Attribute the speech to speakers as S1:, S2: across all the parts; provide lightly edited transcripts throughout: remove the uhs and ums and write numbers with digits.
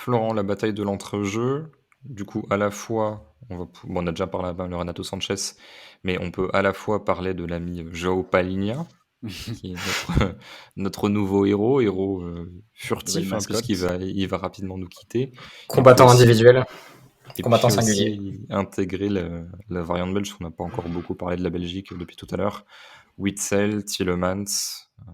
S1: Florent, la bataille de l'entrejeu, du coup, à la fois, on a déjà parlé avant de Renato Sanchez, mais on peut à la fois parler de l'ami João Palhinha, qui est notre, notre nouveau héros
S2: Nouvelle
S1: furtif, hein,
S2: mascotte.
S1: il va rapidement nous quitter.
S3: Combattant individuel,
S1: Et
S3: combattant
S1: puis
S3: singulier.
S1: aussi intégrer la variante belge, parce qu'on n'a pas encore beaucoup parlé de la Belgique depuis tout à l'heure. Witzel, Tielemans, euh,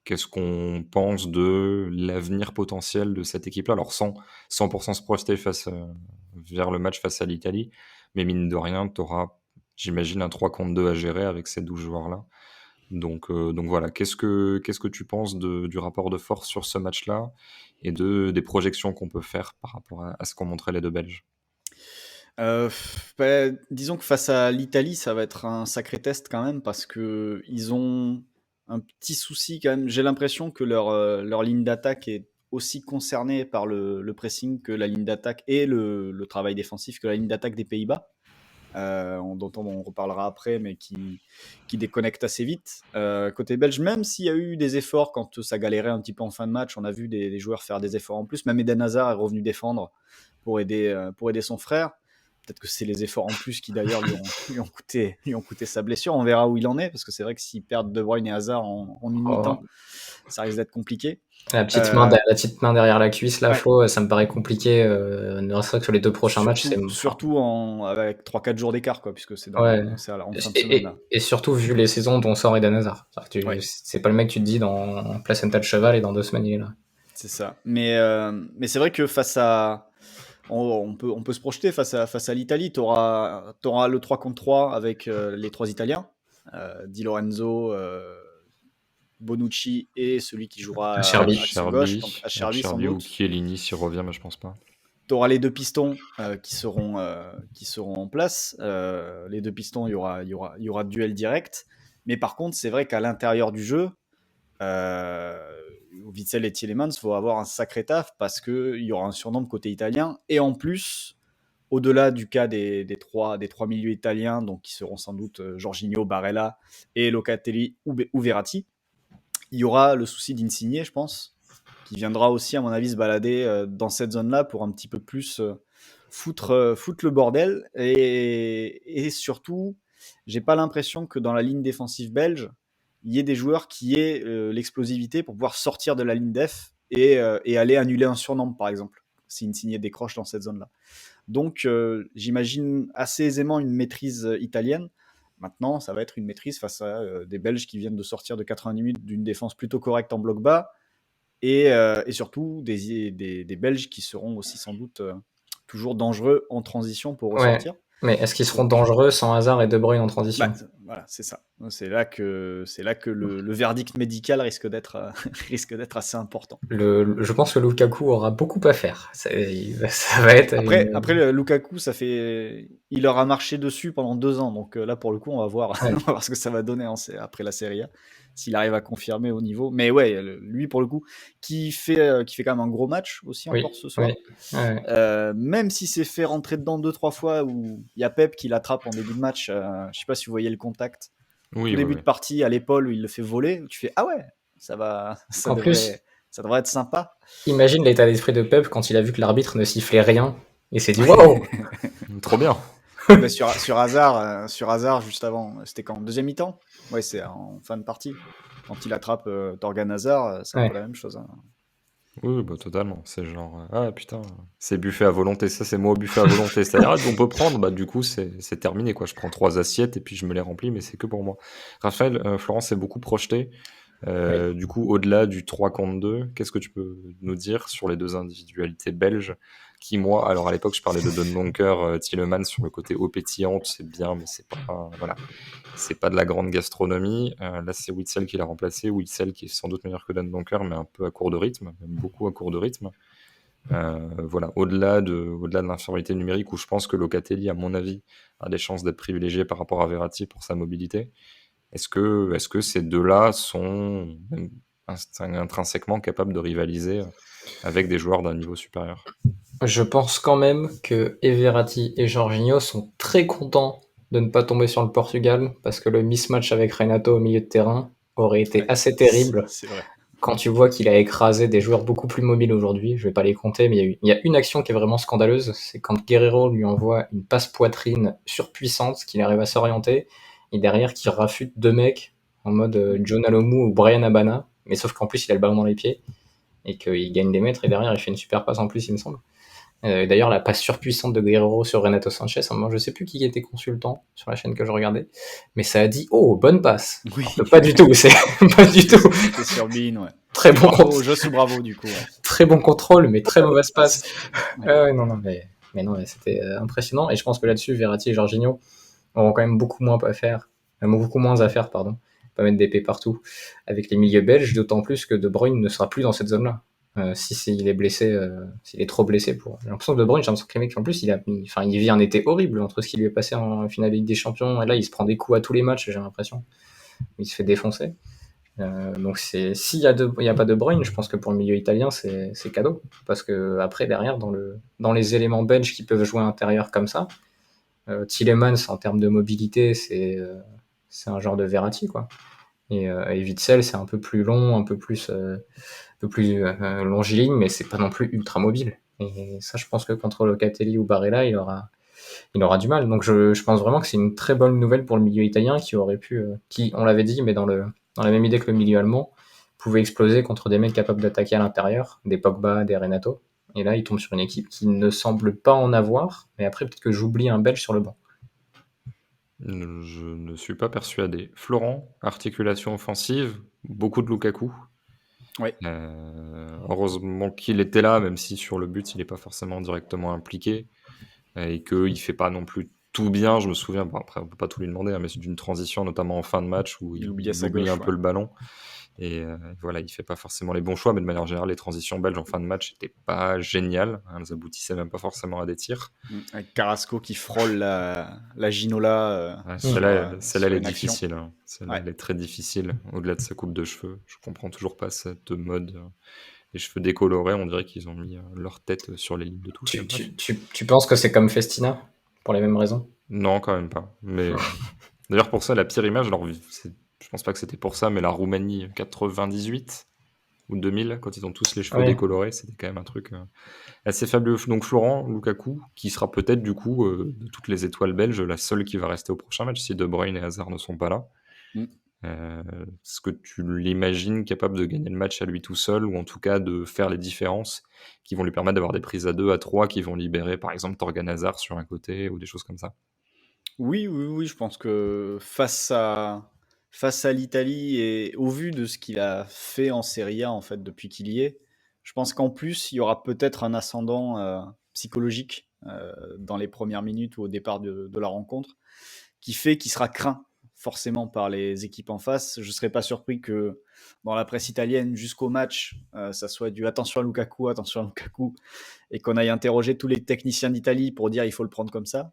S1: qu'est-ce qu'on pense de l'avenir potentiel de cette équipe-là? Alors sans 100% se projeter vers le match face à l'Italie, mais mine de rien, tu auras, j'imagine, un 3 contre 2 à gérer avec ces 12 joueurs-là. Donc voilà, qu'est-ce que tu penses du rapport de force sur ce match-là et des projections qu'on peut faire par rapport à ce qu'ont montré les deux Belges?
S2: Disons que face à l'Italie, ça va être un sacré test quand même parce que ils ont un petit souci quand même. J'ai l'impression que leur ligne d'attaque est aussi concernée par le pressing que la ligne d'attaque et le travail défensif que la ligne d'attaque des Pays-Bas, dont on reparlera après, mais qui déconnecte assez vite. Côté belge, même s'il y a eu des efforts quand ça galérait un petit peu en fin de match, on a vu des joueurs faire des efforts en plus. Même Eden Hazard est revenu défendre pour aider son frère. Peut-être que c'est les efforts en plus qui d'ailleurs lui ont coûté sa blessure. On verra où il en est, parce que c'est vrai que s'ils perdent De Bruyne et Hazard en une mi-temps,
S3: Oh,
S2: ça risque d'être compliqué.
S3: la petite main,
S2: Euh,
S3: la petite main derrière la cuisse, là,
S2: ouais,
S3: ça me paraît compliqué. Ne serait-ce que sur les deux prochains matchs, c'est. Enfin,
S2: surtout avec 3-4 jours d'écart, quoi, puisque
S3: ouais.
S2: en fin de semaine là.
S3: Et surtout vu les saisons dont sort Eden Hazard.
S2: Ouais,
S3: C'est pas le mec, tu te dis, dans placenta de cheval et dans 2 semaines, il est là.
S2: c'est ça. Mais c'est vrai que on peut se projeter face à l'Italie. Tu auras le 3 contre 3 avec les trois Italiens, Di Lorenzo, Bonucci et celui qui jouera
S3: Cherby.
S2: axe gauche, donc Acerbi sans
S1: Acerbi ou
S2: doute.
S1: Chiellini s'il revient, mais je pense pas.
S2: Tu auras les deux pistons qui seront en place. Les deux pistons, il y aura duel direct. Mais par contre, c'est vrai qu'à l'intérieur du jeu, euh, Witzel et Tielemans vont avoir un sacré taf parce qu'il y aura un surnombre côté italien. Et en plus, au-delà du cas des trois milieux italiens, donc qui seront sans doute Jorginho, Barella et Locatelli ou Verratti, il y aura le souci d'Insigne, je pense, qui viendra aussi, à mon avis, se balader dans cette zone-là pour un petit peu plus foutre le bordel. Et surtout, j'ai pas l'impression que dans la ligne défensive belge, il y ait des joueurs qui aient l'explosivité pour pouvoir sortir de la ligne def et aller annuler un surnombre, par exemple, si Insigne décroche dans cette zone-là. Donc, j'imagine assez aisément une maîtrise italienne. Maintenant, ça va être une maîtrise face à des Belges qui viennent de sortir de 90 minutes d'une défense plutôt correcte en bloc bas et surtout des Belges qui seront aussi sans doute toujours dangereux en transition pour
S3: Ouais.
S2: ressortir.
S3: Mais est-ce qu'ils seront
S2: Donc,
S3: dangereux sans Hazard et De Bruyne en
S2: bah,
S3: transition?
S2: voilà, c'est ça. C'est là que le verdict médical risque d'être risque d'être assez important.
S3: Je pense que Lukaku aura beaucoup à faire. Ça va être
S2: Après Lukaku, il leur a marché dessus pendant 2 ans. Donc là, pour le coup, on va voir,
S3: Ouais.
S2: on va voir ce que ça va donner après la Serie A, s'il arrive à confirmer au niveau. Mais ouais, lui, pour le coup, qui fait quand même un gros match aussi
S3: Oui,
S2: encore ce
S3: oui.
S2: soir.
S3: Ouais.
S2: Même s'il s'est fait rentrer dedans 2-3 fois, où il y a Pep qui l'attrape en début de match. Je sais pas si vous voyez le contact. Tout
S1: Oui, oui,
S2: début de
S1: oui.
S2: partie à l'épaule où il le fait voler. Tu fais ah ouais,
S3: En plus,
S2: ça devrait être sympa.
S3: imagine l'état d'esprit de Pep quand il a vu que l'arbitre ne sifflait rien. Il s'est dit waouh!
S1: Trop bien.
S2: Ah bah sur Hazard juste avant, c'était quand deuxième mi-temps. Ouais, c'est en fin de partie. Quand il attrape Torgan Hazard, c'est un peu
S3: Ouais.
S2: la même chose, hein.
S1: Oui, bah totalement. C'est genre, ah putain, c'est buffet à volonté. Ça, c'est moi au buffet à volonté. C'est-à-dire, ah, on peut prendre, bah du coup, c'est terminé, quoi. Je prends 3 assiettes et puis je me les remplis, mais c'est que pour moi. Raphaël, Florence s'est beaucoup projeté.
S3: Oui.
S1: Du coup, au-delà du 3 contre 2, qu'est-ce que tu peux nous dire sur les deux individualités belges qui, moi, alors à l'époque, je parlais de Don Donker, Tielemans sur le côté eau pétillante, c'est bien, mais c'est pas, voilà, c'est pas de la grande gastronomie. Là, c'est Witzel qui l'a remplacé. Witzel qui est sans doute meilleur que Don Donker, mais un peu à court de rythme, même beaucoup à court de rythme. Voilà, au-delà de l'infériorité numérique, où je pense que Locatelli, à mon avis, a des chances d'être privilégié par rapport à Verratti pour sa mobilité. Est-ce que ces deux-là sont même intrinsèquement capables de rivaliser avec des joueurs d'un niveau supérieur?
S3: Je pense quand même que Verratti et Jorginho sont très contents de ne pas tomber sur le Portugal parce que le mismatch avec Renato au milieu de terrain aurait été
S2: Ouais,
S3: assez terrible.
S2: c'est vrai.
S3: quand tu vois qu'il a écrasé des joueurs beaucoup plus mobiles aujourd'hui, je vais pas les compter, mais il y a une action qui est vraiment scandaleuse, c'est quand Guerrero lui envoie une passe poitrine surpuissante, qu'il arrive à s'orienter, et derrière qui rafute deux mecs en mode John Alomou ou Brian Abana, mais sauf qu'en plus il a le ballon dans les pieds, et qu'il gagne des mètres, et derrière il fait une super passe en plus, il me semble. D'ailleurs, la passe surpuissante de Guerrero sur Renato Sanchez, à un moment, je sais plus qui était consultant sur la chaîne que je regardais, mais ça a dit oh bonne passe.
S2: Oui.
S3: Pas du tout, c'est pas du tout.
S2: C'était sur Bean, ouais.
S3: Très bon
S2: Bravo, Josu Bravo du coup. Ouais.
S3: très bon contrôle, mais très mauvaise passe. Non, non, mais c'était impressionnant. Et je pense que là-dessus, Verratti et Jorginho auront quand même beaucoup moins à faire, pardon, pas mettre d'épée partout avec les milieux belges, d'autant plus que De Bruyne ne sera plus dans cette zone-là. S'il est blessé, s'il est trop blessé pour. J'ai l'impression que De Bruyne, j'ai l'impression que le mec en plus, il vit un été horrible entre ce qui lui est passé en finale de Ligue des Champions et là, il se prend des coups à tous les matchs, j'ai l'impression. Il se fait défoncer. Donc s'il y a pas De Bruyne, je pense que pour le milieu italien, c'est cadeau parce que après derrière dans les éléments belges qui peuvent jouer à l'intérieur comme ça, Tielemans en termes de mobilité, c'est un genre de Verratti quoi. Et Witsel, c'est un peu plus long, un peu plus longiligne, mais c'est pas non plus ultra mobile. Et ça, je pense que contre Locatelli ou Barella, il aura du mal. Donc je pense vraiment que c'est une très bonne nouvelle pour le milieu italien qui aurait pu, qui, on l'avait dit, mais dans la même idée que le milieu allemand, pouvait exploser contre des mecs capables d'attaquer à l'intérieur, des Pogba, des Renato. Et là, il tombe sur une équipe qui ne semble pas en avoir. Mais après, peut-être que j'oublie un Belge sur le banc.
S1: Je ne suis pas persuadé. Florent, articulation offensive, beaucoup de Lukaku.
S2: Oui.
S1: Heureusement qu'il était là, même si sur le but, il n'est pas forcément directement impliqué. Et qu'il ne fait pas non plus tout bien. Je me souviens, bon, après, on ne peut pas tout lui demander, hein, mais c'est d'une transition, notamment en fin de match, où il
S2: oublie à sa
S1: oublie
S2: gauche,
S1: un peu le ballon. Et voilà, il ne fait pas forcément les bons choix, mais de manière générale, les transitions belges en fin de match n'étaient pas géniales. Hein, elles aboutissaient même pas forcément à des tirs.
S2: Avec Carrasco qui frôle la Ginola.
S1: Celle-là, elle est
S2: une action.
S1: difficile. Hein. Celle-là, elle est très difficile, au-delà de sa coupe de cheveux. Je comprends toujours pas cette mode. Les cheveux décolorés, on dirait qu'ils ont mis leur tête sur les lignes de touche.
S3: Tu penses que c'est comme Festina, pour les mêmes raisons?
S1: Non, quand même pas. Mais d'ailleurs, pour ça, la pire image, alors je pense pas que c'était pour ça, mais la Roumanie 98 ou 2000, quand ils ont tous les cheveux décolorés, c'était quand même un truc assez fabuleux. Donc Florent, Lukaku, qui sera peut-être du coup, de toutes les étoiles belges, la seule qui va rester au prochain match si De Bruyne et Hazard ne sont pas là. Est-ce que tu l'imagines capable de gagner le match à lui tout seul, ou en tout cas de faire les différences qui vont lui permettre d'avoir des prises à 2, à 3, qui vont libérer par exemple Torgan Hazard sur un côté, ou des choses comme ça?
S2: Oui, je pense que face à l'Italie et au vu de ce qu'il a fait en Serie A en fait depuis qu'il y est, je pense qu'en plus il y aura peut-être un ascendant psychologique dans les premières minutes ou au départ de la rencontre qui fait qu'il sera craint forcément par les équipes en face. Je ne serais pas surpris que dans la presse italienne jusqu'au match, ça soit du attention à Lukaku, et qu'on aille interroger tous les techniciens d'Italie pour dire il faut le prendre comme ça.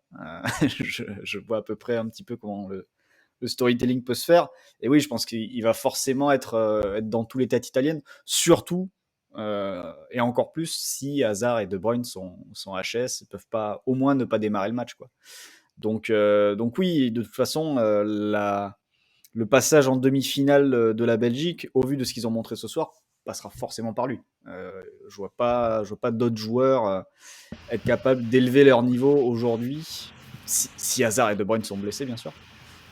S2: Je vois à peu près un petit peu comment le storytelling peut se faire. Et oui, je pense qu'il va forcément être dans tous les têtes italiennes, surtout et encore plus si Hazard et De Bruyne sont HS, ils peuvent pas au moins ne pas démarrer le match quoi. Donc oui, de toute façon, le passage en demi-finale de la Belgique, au vu de ce qu'ils ont montré ce soir, passera forcément par lui. Je vois pas d'autres joueurs être capables d'élever leur niveau aujourd'hui, si Hazard et De Bruyne sont blessés, bien sûr,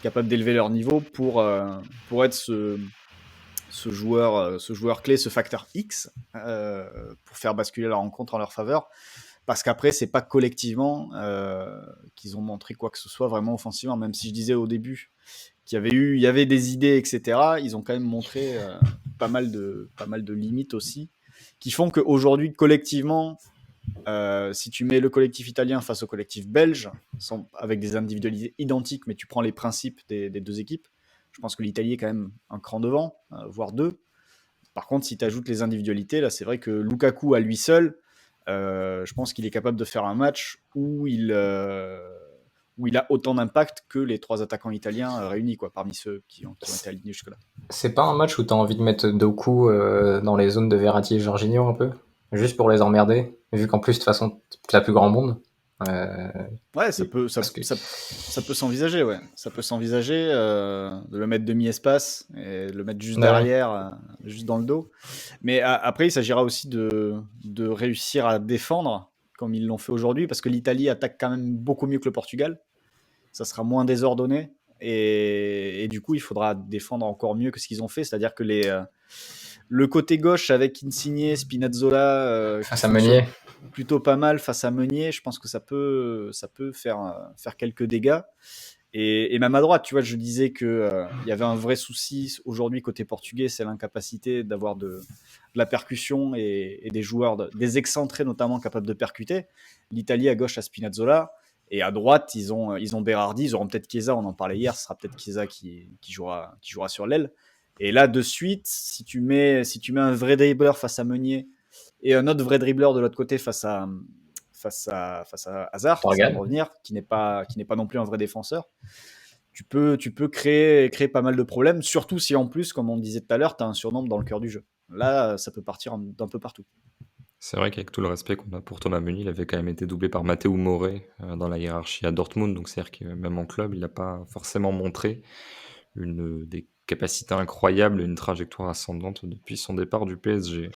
S2: capables d'élever leur niveau pour être ce joueur clé, ce facteur X, pour faire basculer la rencontre en leur faveur. Parce qu'après, c'est pas collectivement qu'ils ont montré quoi que ce soit vraiment offensivement. Même si je disais au début qu'il y avait des idées, etc. Ils ont quand même montré pas mal de limites aussi, qui font qu'aujourd'hui, collectivement, si tu mets le collectif italien face au collectif belge, avec des individualités identiques, mais tu prends les principes des deux équipes, je pense que l'Italie est quand même un cran devant, voire deux. Par contre, si tu ajoutes les individualités, là, c'est vrai que Lukaku à lui seul, je pense qu'il est capable de faire un match où il a autant d'impact que les trois attaquants italiens réunis, quoi, parmi ceux qui ont été alignés jusque-là.
S3: C'est pas un match où tu as envie de mettre Doku dans les zones de Verratti et Jorginho un peu, juste pour les emmerder, vu qu'en plus de toute façon t'as plus grand monde.
S2: Ouais,
S3: parce que
S2: ça peut s'envisager, ouais. Ça peut s'envisager de le mettre demi-espace et de le mettre juste
S3: ouais,
S2: derrière, juste dans le dos. Mais après, il s'agira aussi de réussir à défendre comme ils l'ont fait aujourd'hui, parce que l'Italie attaque quand même beaucoup mieux que le Portugal. Ça sera moins désordonné. Et du coup, il faudra défendre encore mieux que ce qu'ils ont fait. C'est-à-dire que le côté gauche avec Insigne, Spinazzola, qui
S3: face à
S2: fonctionne
S3: Meunier.
S2: plutôt pas mal face à Meunier, je pense que ça peut faire quelques dégâts. Et même à droite, tu vois, je disais que il y avait un vrai souci aujourd'hui côté portugais, c'est l'incapacité d'avoir de la percussion et des joueurs, des excentrés notamment capables de percuter. L'Italie à gauche à Spinazzola, et à droite ils ont Berardi, ils auront peut-être Chiesa, on en parlait hier, ce sera peut-être Chiesa qui jouera sur l'aile. Et là de suite, si tu mets un vrai dribbleur face à Meunier et un autre vrai dribbleur de l'autre côté face à Hazard, ça va me
S3: Torgan.
S2: revenir, qui n'est pas non plus un vrai défenseur. Tu peux créer pas mal de problèmes, surtout si en plus, comme on disait tout à l'heure, tu as un surnombre dans le cœur du jeu. Là, ça peut partir d'un peu partout.
S1: C'est vrai qu'avec tout le respect qu'on a pour Thomas Meunier, il avait quand même été doublé par Matteo Morey dans la hiérarchie à Dortmund. Donc c'est-à-dire que même en club, il n'a pas forcément montré des capacités incroyables et une trajectoire ascendante depuis son départ du PSG.